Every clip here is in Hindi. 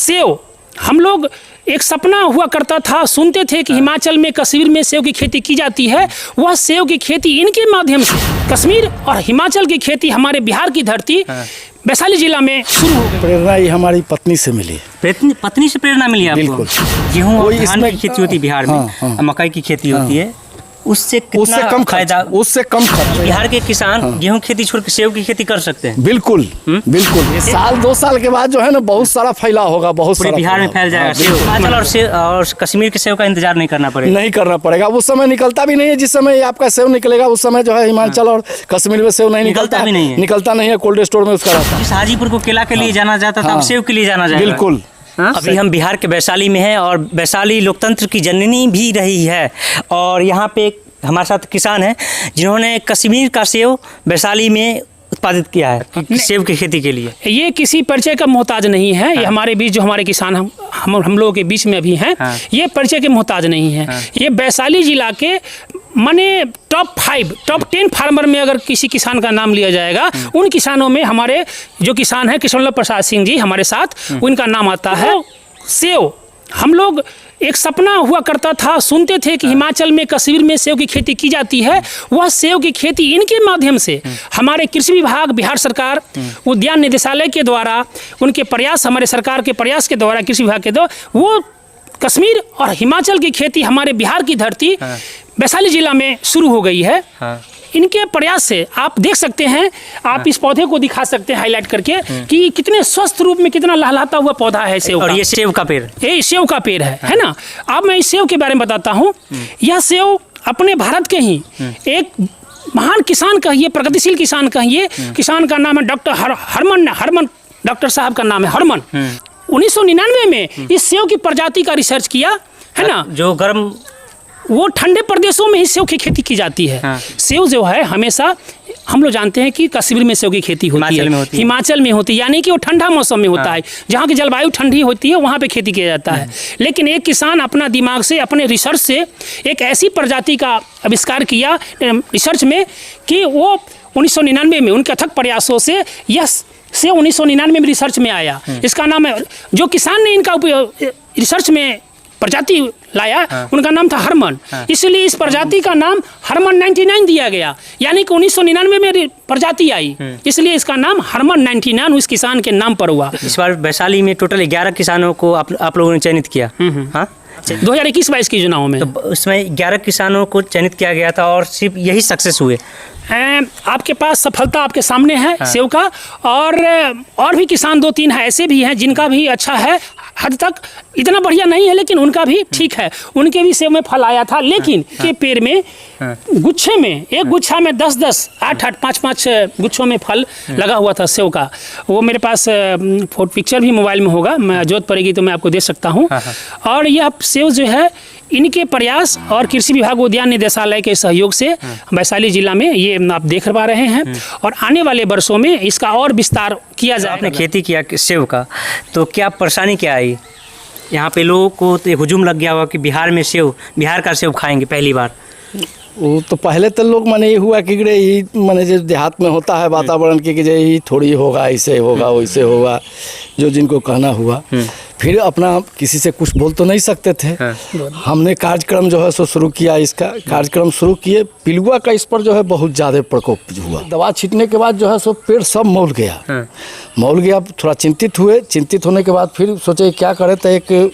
सेव, हम लोग एक सपना हुआ करता था, सुनते थे कि हिमाचल में, कश्मीर में सेव की खेती की जाती है। वह सेव की खेती इनके माध्यम से कश्मीर और हिमाचल की खेती हमारे बिहार की धरती वैशाली जिला में शुरू हो गई। प्रेरणा ये हमारी पत्नी से मिली। पत्नी से प्रेरणा मिली आपको? बिल्कुल। गेहूँ और धान की खेती होती है बिहार में, मकई की खेती होती है, उससे कम फायदा, उससे कम खर्च। बिहार के किसान गेहूं खेती छोड़ के सेव की खेती कर सकते हैं? बिल्कुल बिल्कुल। साल 2 साल के बाद जो है ना बहुत सारा फैला होगा, बहुत सारा बिहार में फैल जाएगा सेव। हिमाचल और कश्मीर के सेव का इंतजार नहीं करना पड़ेगा? नहीं करना पड़ेगा। उस समय निकलता भी नहीं है, जिस समय आपका सेव निकलेगा उस समय जो है हिमाचल और कश्मीर में सेव नहीं निकलता भी नहीं है, निकलता नहीं है, कोल्ड स्टोर में उसका रहता है। जिस हाजीपुर को केला के लिए जाना जाता था, अब सेव के लिए जाना जाएगा। बिल्कुल। अभी हम बिहार के वैशाली में हैं और वैशाली लोकतंत्र की जननी भी रही है, और यहाँ पे हमारे साथ किसान हैं जिन्होंने कश्मीर का सेव वैशाली में उत्पादित किया है सेव की खेती के लिए। ये किसी परिचय का मोहताज नहीं है। ये हमारे बीच जो हमारे किसान हम लोगों के बीच में अभी हैं, ये परिचय के मोहताज नहीं है। ये वैशाली जिला के माने टॉप 10 फार्मर में अगर किसी किसान का नाम लिया जाएगा, उन किसानों में हमारे जो किसान हैं कृष्णलाल प्रसाद सिंह जी हमारे साथ, उनका नाम आता है। सेव, हम लोग एक सपना हुआ करता था, सुनते थे कि हिमाचल में, कश्मीर में सेव की खेती की जाती है। वह सेव की खेती इनके माध्यम से हमारे कृषि विभाग, बिहार सरकार, उद्यान निदेशालय के द्वारा, उनके प्रयास, हमारे सरकार के प्रयास के द्वारा, कृषि विभाग के द्वारा, वो कश्मीर और हिमाचल की खेती हमारे बिहार की धरती वैशाली जिला में शुरू हो गई है। इनके प्रयास से आप देख सकते हैं, आप इस पौधे को दिखा सकते हैं हाईलाइट करके कि कितने स्वस्थ रूप में, कितना लहलहाता हुआ पौधा है सेव और का। ये सेव का पेड़, ये सेव का पेड़ है ना। अब मैं इस सेव के बारे में बताता हूँ। यह सेव अपने भारत के ही एक महान किसान कहिए, प्रगतिशील किसान कहिए, किसान का नाम है डॉक्टर हरमन, डॉक्टर साहब का नाम है हरमन। 1999 में इस सेव की प्रजाति का रिसर्च किया है ना, जो गर्म, वो ठंडे प्रदेशों में ही सेव की खेती की जाती है। सेव जो है हमेशा हम लोग जानते हैं कि कश्मीर में सेव की खेती होती है, हिमाचल में होती है, यानी कि वो ठंडा मौसम में होता है, जहाँ की जलवायु ठंडी होती है वहाँ पे खेती किया जाता है। लेकिन एक किसान अपना दिमाग से, अपने रिसर्च से एक ऐसी प्रजाति का आविष्कार किया रिसर्च में कि वो 1999 में उनके अथक प्रयासों से यह सेव 1999 में रिसर्च में आया। इसका नाम है, जो किसान ने इनका रिसर्च में प्रजाति लाया, उनका नाम था हरमन, इसलिए इस प्रजाति का नाम हरमन 99 दिया गया, यानी कि 1999 में प्रजाति आई, इसलिए इसका नाम हरमन 99 उस किसान के नाम पर हुआ। इस बार वैशाली में टोटल 11 किसानों को आप लोगों ने चयनित किया। हाँ, 2021-22 के चुनाव में तो उसमें 11 किसानों को चयनित किया गया था और सिर्फ यही सक्सेस हुए। आपके पास सफलता आपके सामने है सेव का, और भी किसान 2-3 है ऐसे भी हैं जिनका भी अच्छा है, हद तक इतना बढ़िया नहीं है लेकिन उनका भी ठीक है, उनके भी सेव में फल आया था। लेकिन के पेड़ में गुच्छे में, एक गुच्छा में 10-10, 8-8, 5-5 गुच्छों में फल लगा हुआ था सेव का। वो मेरे पास फोटो पिक्चर भी मोबाइल में होगा, मैं जरूरत पड़ेगी तो मैं आपको दे सकता हूँ। और यह सेव जो है इनके प्रयास और कृषि विभाग, उद्यान निदेशालय के सहयोग से वैशाली जिला में ये आप देख पा रहे हैं, और आने वाले वर्षों में इसका और विस्तार किया जाए। आपने खेती किया सेव का, तो क्या परेशानी क्या आई? यहाँ पे लोगों को तो हुजूम लग गया हुआ कि बिहार का सेव खाएंगे पहली बार। वो तो पहले तो लोग माने ये हुआ कि ये माने जो देहात में होता है वातावरण की कि ये थोड़ी होगा, ऐसे होगा, वैसे होगा, जो जिनको कहना हुआ। फिर अपना किसी से कुछ बोल तो नहीं सकते थे। हमने कार्यक्रम जो है सो शुरू किया, इसका कार्यक्रम शुरू किए। पिलुआ का इस पर जो है बहुत ज़्यादा प्रकोप हुआ। दवा छींटने के बाद जो है सो पेड़ सब मौल गया। थोड़ा चिंतित हुए। चिंतित होने के बाद फिर सोचे क्या करें, तो एक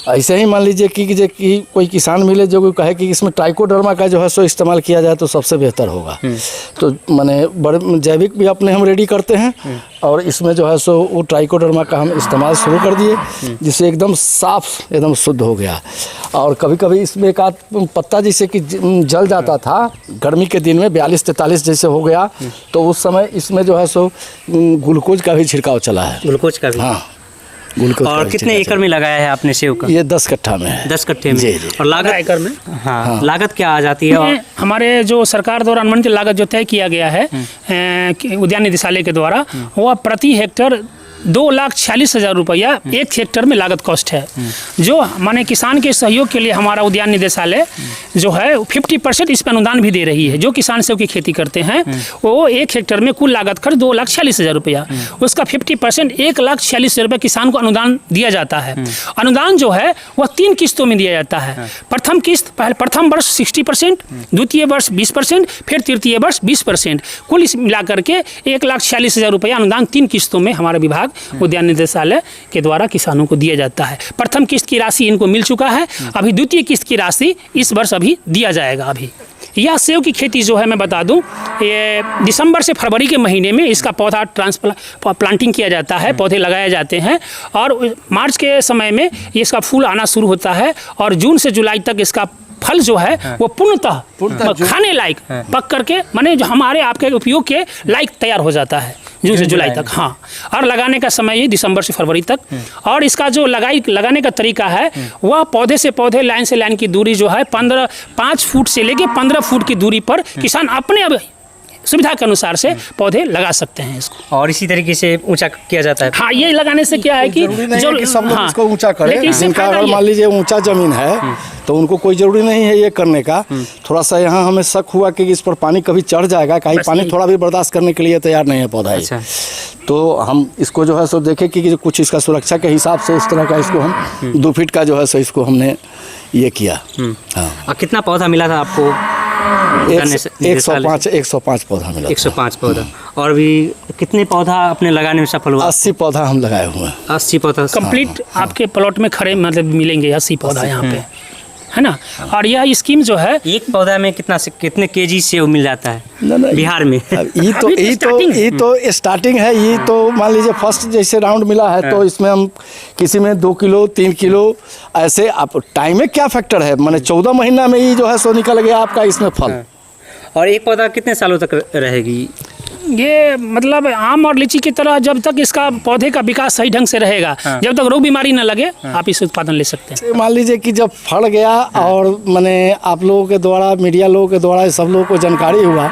ऐसे ही मान लीजिए कि कोई किसान मिले जो कहे कि इसमें ट्राइकोडर्मा का जो है सो इस्तेमाल किया जाए तो सबसे बेहतर होगा। तो माने बड़े जैविक भी अपने हम रेडी करते हैं, और इसमें जो है सो वो ट्राइकोडर्मा का हम इस्तेमाल शुरू कर दिए, जिससे एकदम साफ, एकदम शुद्ध हो गया। और कभी कभी इसमें एक आध पत्ता जैसे कि जल जाता था गर्मी के दिन में, 42-43 जैसे हो गया, तो उस समय इसमें जो है सो ग्लूकोज का भी छिड़काव चला है। ग्लूकोज का भी? हाँ। और कितने एकड़ में लगाया है आपने सेव का? ये 10 कट्ठा में है। 10 कट्ठे में। जी। और लागत एकड़ में? हाँ। लागत क्या आ जाती है? और हमारे जो सरकार द्वारा अनुमानित लागत जो तय किया गया है उद्यान निदेशालय के द्वारा, वह प्रति हेक्टर 2,46,000 रुपया 1 हेक्टेयर में लागत कॉस्ट है। जो माने किसान के सहयोग के लिए हमारा उद्यान निदेशालय जो है 50% इस पर अनुदान भी दे रही है। जो किसान सेब की खेती करते हैं वो 1 हेक्टेयर में कुल लागत खर्च 2,46,000 रुपया, उसका 50% 1,46,000 रुपया किसान को अनुदान दिया जाता है। अनुदान जो है वह 3 किस्तों में दिया जाता है। प्रथम किस्त प्रथम वर्ष 60%, द्वितीय वर्ष 20%, फिर तृतीय वर्ष 20%, कुल इस मिलाकर के 1,46,000 रुपया अनुदान 3 किस्तों में हमारा विभाग उद्यान निदेशालय के द्वारा किसानों को दिया जाता है। प्रथम किस्त की राशि इनको मिल चुका है, अभी द्वितीय किस्त की राशि इस वर्ष अभी दिया जाएगा। अभी यह सेब की खेती जो है मैं बता दूं, ये दिसंबर से फरवरी के महीने में इसका पौधा प्लांटिंग किया जाता है, पौधे लगाए जाते हैं और मार्च के समय में इसका फूल आना शुरू होता है और जून से जुलाई तक इसका फल जो है वो पूर्णतः खाने लायक पक करके माने जो हमारे आपके उपयोग के लायक तैयार हो जाता है जून से जुलाई तक। हाँ, और लगाने का समय ये दिसंबर से फरवरी तक। और इसका जो लगाने का तरीका है वह पौधे से पौधे, लाइन से लाइन की दूरी जो है 5 फुट से लेके 15 फुट की दूरी पर किसान अपने सुविधा के अनुसार से पौधे लगा सकते हैं इसको। और इसी तरीके से ऊंचा किया जाता है। हाँ, ये लगाने से क्या है कि जो सब लोग इसको ऊंचा करें, लेकिन जिनका अगर मान लीजिए ऊंचा जमीन है तो उनको कोई जरूरी नहीं है ये करने का। थोड़ा सा यहाँ हमें शक हुआ कि इस पर पानी कभी चढ़ जाएगा, कहीं पानी थोड़ा भी बर्दाश्त करने के लिए तैयार नहीं है पौधा। अच्छा। तो हम इसको जो है सो देखें कि कुछ इसका सुरक्षा के हिसाब से इस तरह का इसको हम 2 फीट का जो है सो इसको हमने ये किया। हाँ। और कितना पौधा मिला था आपको? 105 पौधा मिला। 105 पौधा। और भी कितने पौधा अपने लगाने में सफल हुआ? 80 पौधा हम लगाए हुए हैं। 80 पौधा कंप्लीट आपके प्लॉट में खड़े मतलब मिलेंगे 80 पौधा यहाँ पे, है ना। और यह स्कीम जो है एक पौधा में कितने केजी सेब मिल जाता है बिहार में? ये तो स्टार्टिंग है। ये तो मान लीजिए फर्स्ट जैसे राउंड मिला है तो इसमें हम किसी में 2 किलो 3 किलो ऐसे। आप टाइम में क्या फैक्टर है, माने 14 महीना में ये जो है सो निकल गया आपका इसमें फल। और एक पौधा कितने सालों तक रहेगी? ये मतलब आम और लीची की तरह जब तक इसका पौधे का विकास सही ढंग से रहेगा, जब तक रोग बीमारी न लगे, आप इस उत्पादन ले सकते हैं। मान लीजिए कि जब फल गया और माने आप लोगों के द्वारा, मीडिया लोगों के द्वारा सब लोगों को जानकारी हुआ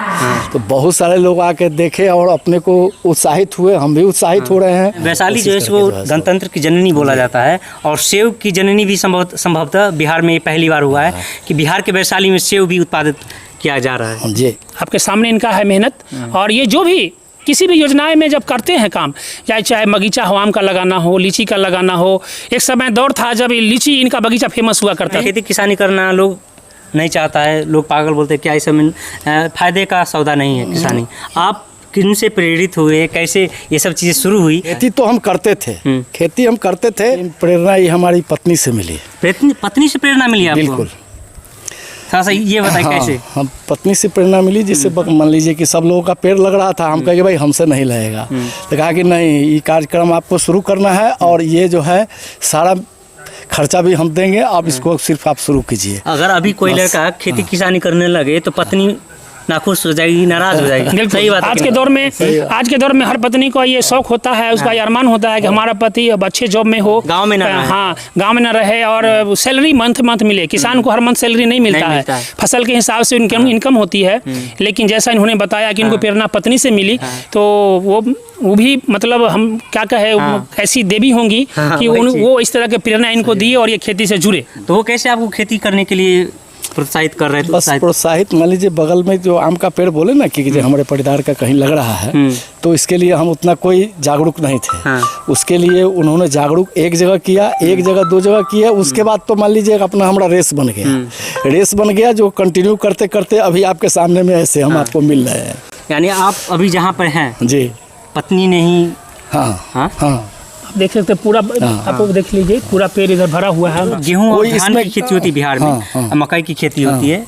तो बहुत सारे लोग आके देखे और अपने को उत्साहित हुए। हम भी उत्साहित हो रहे हैं। वैशाली जो है वो गणतंत्र की जननी बोला जाता है और सेब की जननी भी संभवतः बिहार में पहली बार हुआ है कि बिहार के वैशाली में सेब भी उत्पादित किया जा रहा है। जी, आपके सामने इनका है मेहनत। और ये जो भी किसी भी योजनाएं में जब करते हैं काम, चाहे बगीचा हो, आम का लगाना हो, लीची का लगाना हो। एक समय दौर था जब लीची इनका बगीचा फेमस हुआ करता था। खेती किसानी करना लोग नहीं चाहता है, लोग पागल बोलते हैं, क्या इस समय फायदे का सौदा नहीं है किसानी। आप किन से प्रेरित हुए, कैसे ये सब चीज़ें शुरू हुई? खेती तो हम करते थे, खेती हम करते थे। प्रेरणा ये हमारी पत्नी से मिली। पत्नी से प्रेरणा मिली आपको? बिल्कुल। थोड़ा सा ये बताइए कैसे? हम पत्नी से प्रेरणा मिली, जिससे मान लीजिए कि सब लोगों का पेड़ लग रहा था। हम कहे भाई हमसे नहीं लगेगा, तो कहा कि नहीं, ये कार्यक्रम आपको शुरू करना है और ये जो है सारा खर्चा भी हम देंगे, आप इसको सिर्फ आप शुरू कीजिए। अगर अभी कोई लड़का खेती किसानी करने लगे तो पत्नी नाखुश हो जाएगी, नाराज हो जाएगी। सही बात। आज के दौर में हर पत्नी को ये शौक होता है, उसका ये अरमान होता है कि हमारा पति अब अच्छे जॉब में हो, गांव में ना रहे। हाँ, गांव में ना रहे और सैलरी मंथ मिले। किसान को हर मंथ सैलरी नहीं मिलता है, फसल के हिसाब से इनकम होती है। लेकिन जैसा इन्होंने बताया कि इनको प्रेरणा पत्नी से मिली, तो वो भी मतलब हम क्या कहे, ऐसी देवी होंगी कि वो इस तरह के प्रेरणा इनको दी और ये खेती से जुड़े। तो वो कैसे आपको खेती करने के लिए प्रोत्साहित कर रहे थे? बस प्रोत्साहित, मान लीजिए बगल में जो आम का पेड़ बोले ना कि हमारे परिवार का कहीं लग रहा है, तो इसके लिए हम उतना कोई जागरूक नहीं थे। उसके लिए उन्होंने जागरूक एक जगह किया, एक जगह 2 जगह किया। उसके बाद तो मान लीजिए अपना हमारा रेस बन गया, जो कंटिन्यू करते करते अभी आपके सामने में ऐसे हम आपको मिल रहे हैं। यानी आप अभी जहाँ पर हैं जी, पत्नी ने ही हाँ देख सकते पूरा, आप देख लीजिए पूरा पेड़ इधर भरा हुआ है। गेहूं और धान की खेती होती है बिहार में, मकई की खेती होती है।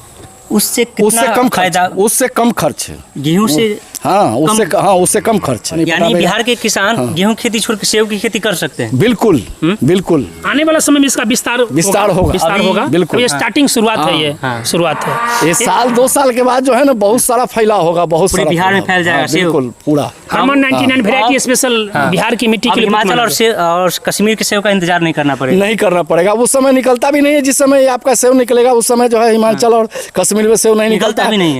उससे कम फायदा, उससे कम खर्च गेहूं से। उससे कम खर्च। यानी बिहार के किसान गेहूं खेती छोड़ के सेब की खेती कर सकते हैं। बिल्कुल बिल्कुल। आने वाला समय में इसका विस्तार होगा। बिल्कुल, ये स्टार्टिंग शुरुआत है। ये शुरुआत है। ये साल 2 साल के बाद जो है ना बहुत सारा फैला होगा, बहुत सारा बिहार में फैल जाएगा। बिल्कुल पूरा। हरमन 99 वैरायटी स्पेशल बिहार की मिट्टी के लिए हिमाचल और कश्मीर के सेब का इंतजार नहीं करना पड़ेगा। उस समय निकलता भी नहीं है, जिस समय आपका सेब निकलेगा उस समय जो है हिमाचल और कश्मीर में सेब नहीं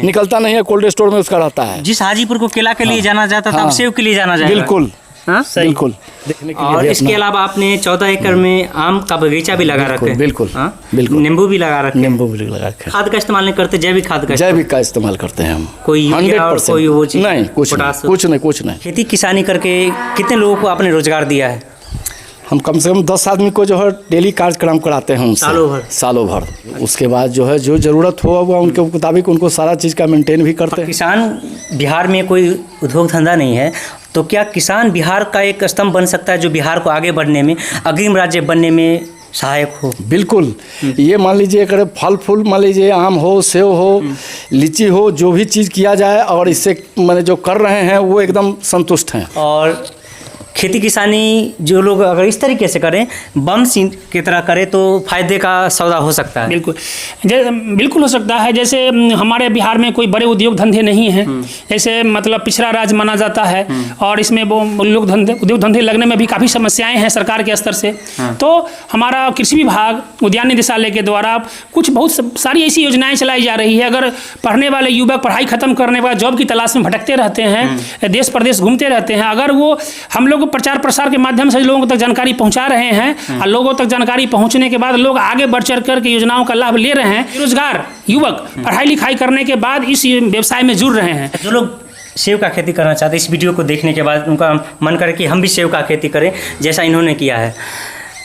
निकलता नहीं है। कोल्ड स्टोर में उसका रहता है। जिस हाजीपुर को केला के लिए जाना जाता था, सेब के लिए जाना जाएगा। बिल्कुल हाँ? बिल्कुल देखने के लिए और भी इसके अपना- अलावा आपने 14 एकड़ में आम का बगीचा भी लगा रखे हैं। बिल्कुल हाँ? बिल्कुल नींबू भी लगा रखे हैं। नींबू भी लगा के खाद का इस्तेमाल नहीं करते, जैविक खाद का जैविक का इस्तेमाल करते हैं हम। कोई यूरिया और 100% कोई वो चीज़? नहीं, कुछ पोटाश? नहीं, कुछ नहीं। खेती किसानी करके कितने लोगों को आपने रोजगार दिया है? हम कम से कम 10 आदमी को जो है डेली कार्यक्रम कराते हैं उनसे। सालों भर। उसके बाद जो है जो ज़रूरत हो वो उनके मुताबिक उनको सारा चीज़ का मेंटेन भी करते हैं। किसान बिहार में कोई उद्योग धंधा नहीं है, तो क्या किसान बिहार का एक स्तंभ बन सकता है जो बिहार को आगे बढ़ने में, अग्रिम राज्य बनने में सहायक हो? बिल्कुल। ये मान लीजिए अगर फल फूल मान लीजिए आम हो, सेव हो, लीची हो, जो भी चीज़ किया जाए और इससे मैंने जो कर रहे हैं वो एकदम संतुष्ट हैं। और खेती किसानी जो लोग अगर इस तरीके से करें, बम सिंह की तरह करें, तो फायदे का सौदा हो सकता है। बिल्कुल बिल्कुल हो सकता है। जैसे हमारे बिहार में कोई बड़े उद्योग धंधे नहीं हैं, जैसे मतलब पिछड़ा राज्य माना जाता है और इसमें वो उद्योग धंधे लगने में भी काफ़ी समस्याएं हैं सरकार के स्तर से। तो हमारा कृषि विभाग, उद्यान निदेशालय के द्वारा कुछ बहुत सारी ऐसी योजनाएं चलाई जा रही है। अगर पढ़ने वाले युवक पढ़ाई खत्म करने के बाद जॉब की तलाश में भटकते रहते हैं, देश प्रदेश घूमते रहते हैं, अगर वो हम लोग प्रचार प्रसार के माध्यम से लोगों तक जानकारी पहुंचा रहे हैं और लोगों तक जानकारी पहुंचने के बाद लोग आगे बढ़ चढ़ कर के योजनाओं का लाभ ले रहे हैं, बेरोजगार युवक पढ़ाई लिखाई करने के बाद इस व्यवसाय में जुड़ रहे हैं। जो लोग सेव का खेती करना चाहते हैं, इस वीडियो को देखने के बाद उनका मन करे कि हम भी सेव का खेती करें जैसा इन्होंने किया है,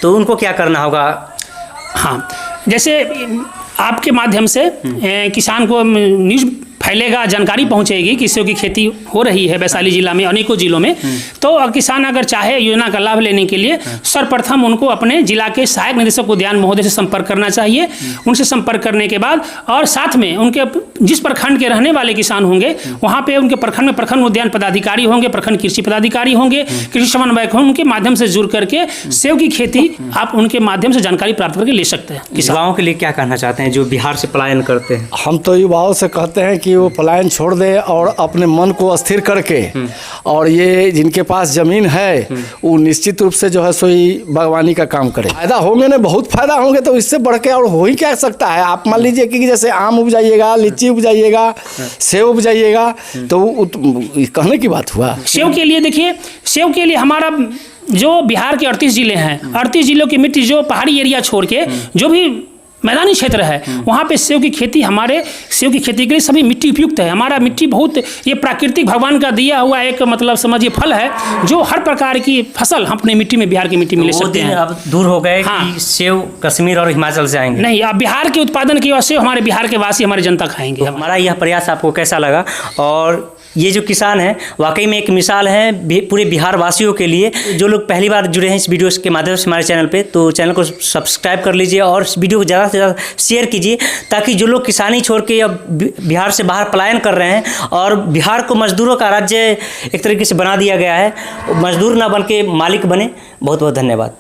तो उनको क्या करना होगा? हाँ, जैसे आपके माध्यम से किसान को न्यूज़ फैलेगा, जानकारी पहुंचेगी कि सेव की खेती हो रही है वैशाली जिला में, अनेकों जिलों में। तो किसान अगर चाहे योजना का लाभ लेने के लिए सर्वप्रथम उनको अपने जिला के सहायक निदेशक उद्यान महोदय से संपर्क करना चाहिए। उनसे संपर्क करने के बाद और साथ में उनके जिस प्रखंड के रहने वाले किसान होंगे वहाँ पे उनके प्रखंड में प्रखंड उद्यान पदाधिकारी होंगे, प्रखंड कृषि पदाधिकारी होंगे, कृषि समन्वयक होंगे, उनके माध्यम से जुड़ करके सेव की खेती आप उनके माध्यम से जानकारी प्राप्त करके ले सकते हैं। युवाओं के लिए क्या कहना चाहते हैं जो बिहार से पलायन करते हैं? हम तो युवाओं से कहते हैं कि वो पलायन छोड़ दे और अपने मन को स्थिर करके, और ये जिनके पास जमीन है वो निश्चित रूप से जो है सोई बागवानी का काम करे। फायदा होंगे ना, बहुत फायदा होंगे, तो इससे बढ़ के और हो ही क्या सकता है। आप मान लीजिए कि जैसे आम उपजाइएगा, लीची उपजाइएगा, सेव उपजाइएगा, तो कहने की बात हुआ। सेव के लिए देखिए, सेव के लिए हमारा जो बिहार के 38 जिले हैं, 38 जिलों की मिट्टी जो पहाड़ी एरिया छोड़ के जो भी मैदानी क्षेत्र है वहाँ पे सेव की खेती, हमारे सेव की खेती के लिए सभी मिट्टी उपयुक्त है। हमारा मिट्टी बहुत, ये प्राकृतिक भगवान का दिया हुआ एक मतलब समझिए फल है जो हर प्रकार की फसल हम अपने मिट्टी में, बिहार की मिट्टी में ले सकते हैं। अब दूर हो गए हाँ। कि सेव कश्मीर और हिमाचल से आएंगे? नहीं, अब बिहार के उत्पादन की वजह से हमारे बिहार के वासी, हमारी जनता खाएंगे। हमारा यह प्रयास आपको कैसा लगा? और ये जो किसान हैं वाकई में एक मिसाल है पूरे बिहार वासियों के लिए। जो लोग पहली बार जुड़े हैं इस वीडियो के माध्यम से हमारे चैनल पे, तो चैनल को सब्सक्राइब कर लीजिए और इस वीडियो को ज़्यादा से ज़्यादा शेयर कीजिए, ताकि जो लोग किसानी छोड़ के अब बिहार से बाहर पलायन कर रहे हैं और बिहार को मजदूरों का राज्य एक तरीके से बना दिया गया है, मजदूर ना बन के मालिक बने। बहुत बहुत धन्यवाद।